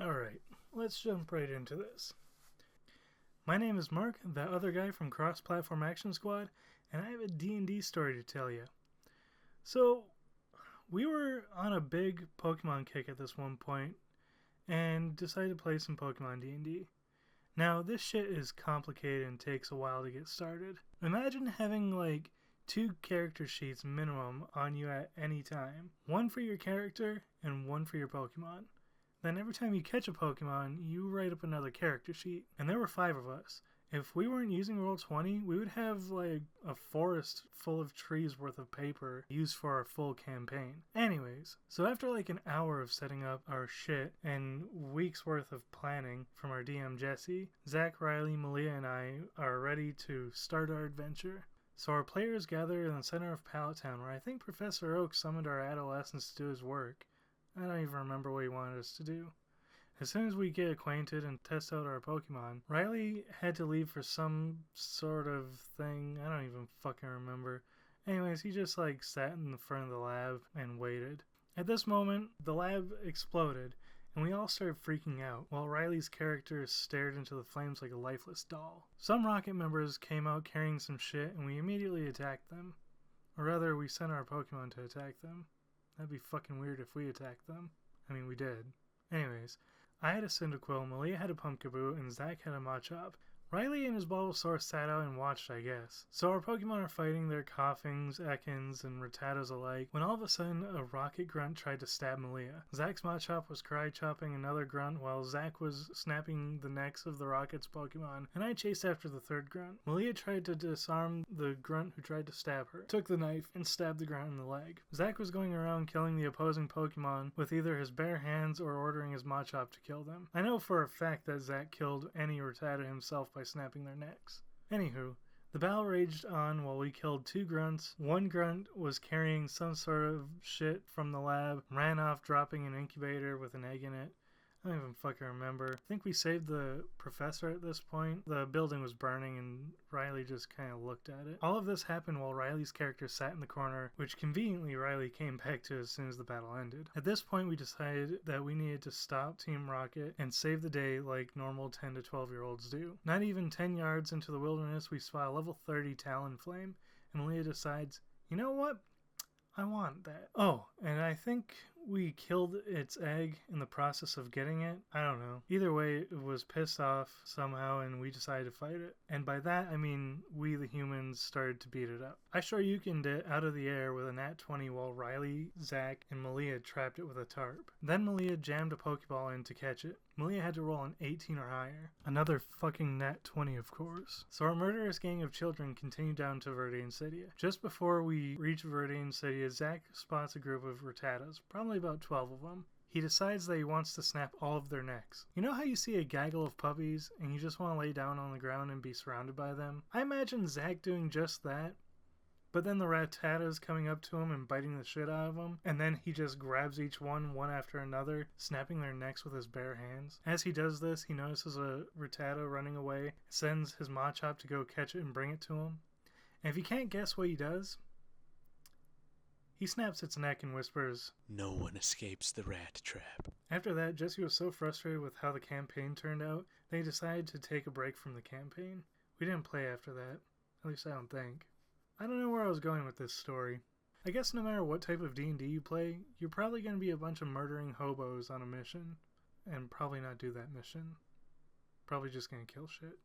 Alright, let's jump right into this. My name is Mark, that other guy from Cross Platform Action Squad, and I have a D&D story to tell you. So, we were on a big Pokemon kick at this one point, and decided to play some Pokemon D&D. Now, this shit is complicated and takes a while to get started. Imagine having like 2 character sheets minimum on you at any time. One for your character and one for your Pokemon. Then every time you catch a Pokemon, you write up another character sheet. And there were 5 of us. If we weren't using Roll20, we would have like a forest full of trees worth of paper used for our full campaign. Anyways, so after like an hour of setting up our shit and weeks worth of planning from our DM Jesse, Zach, Riley, Malia, and I are ready to start our adventure. So our players gather in the center of Pallet Town, where I think Professor Oak summoned our adolescents to do his work. I don't even remember what he wanted us to do. As soon as we get acquainted and test out our Pokemon, Riley had to leave for some sort of thing. I don't even fucking remember. Anyways, he just like sat in the front of the lab and waited. At this moment, the lab exploded, and we all started freaking out, while Riley's character stared into the flames like a lifeless doll. Some Rocket members came out carrying some shit, and we immediately attacked them. Or rather, we sent our Pokemon to attack them. That'd be fucking weird if we attacked them. I mean, we did. Anyways, I had a Cyndaquil, Malia had a Pumpkaboo, and Zach had a Machop. Riley and his Bulbasaur sat out and watched, I guess. So our Pokemon are fighting their Coughings, Ekans, and Rattatas alike, when all of a sudden a Rocket Grunt tried to stab Malia. Zach's Machop was cry-chopping another Grunt while Zach was snapping the necks of the Rocket's Pokemon, and I chased after the third Grunt. Malia tried to disarm the Grunt who tried to stab her, took the knife, and stabbed the Grunt in the leg. Zach was going around killing the opposing Pokemon with either his bare hands or ordering his Machop to kill them. I know for a fact that Zach killed any Rattata himself by snapping their necks. Anywho, the battle raged on while we killed 2 grunts. One grunt was carrying some sort of shit from the lab, ran off dropping an incubator with an egg in it. I don't even fucking remember. I think we saved the professor at this point. The building was burning and Riley just kind of looked at it. All of this happened while Riley's character sat in the corner, which conveniently Riley came back to as soon as the battle ended. At this point we decided that we needed to stop Team Rocket and save the day like normal 10 to 12 year olds do. Not even 10 yards into the wilderness we spot a level 30 Talonflame, and Malia decides, you know what? I want that. Oh, and I think we killed its egg in the process of getting it. I don't know. Either way, it was pissed off somehow and we decided to fight it. And by that, I mean we the humans started to beat it up. I Shoryukened it out of the air with a nat 20 while Riley, Zach, and Malia trapped it with a tarp. Then Malia jammed a Pokeball in to catch it. Malia had to roll an 18 or higher. Another fucking nat 20, of course. So our murderous gang of children continued down to Viridian City. Just before we reach Viridian City, Zach spots a group of Rattatas, probably about 12 of them. He decides that he wants to snap all of their necks. You know how you see a gaggle of puppies and you just want to lay down on the ground and be surrounded by them? I imagine Zach doing just that. But then the Rattatas coming up to him and biting the shit out of him, and then he just grabs each one after another, snapping their necks with his bare hands. As he does this, he notices a Rattata running away, sends his Machop to go catch it and bring it to him. And if you can't guess what he does, he snaps its neck and whispers, "No one escapes the rat trap." After that, Jesse was so frustrated with how the campaign turned out, they decided to take a break from the campaign. We didn't play after that. At least I don't think. I don't know where I was going with this story. I guess no matter what type of D&D you play, you're probably going to be a bunch of murdering hobos on a mission. And probably not do that mission. Probably just going to kill shit.